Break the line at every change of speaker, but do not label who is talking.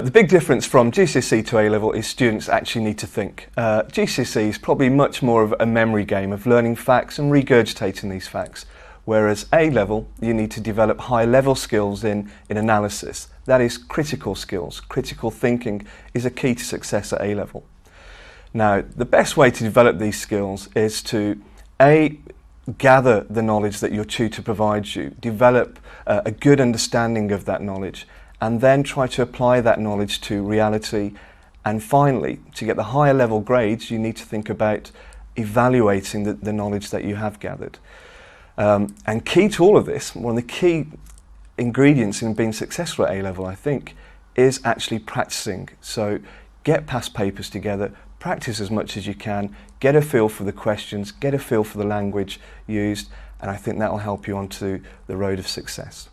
The big difference from GCSE to A-level is students actually need to think. GCSE is probably much more of a memory game of learning facts and regurgitating these facts, whereas A-level you need to develop high-level skills in analysis. That is critical skills. Critical thinking is a key to success at A-level. Now, the best way to develop these skills is to gather the knowledge that your tutor provides you, develop a good understanding of that knowledge, and then try to apply that knowledge to reality. And finally, to get the higher level grades, you need to think about evaluating the knowledge that you have gathered. And key to all of this, one of the key ingredients in being successful at A-level, I think, is actually practicing. So get past papers together, practice as much as you can, get a feel for the questions, get a feel for the language used, and I think that will help you onto the road of success.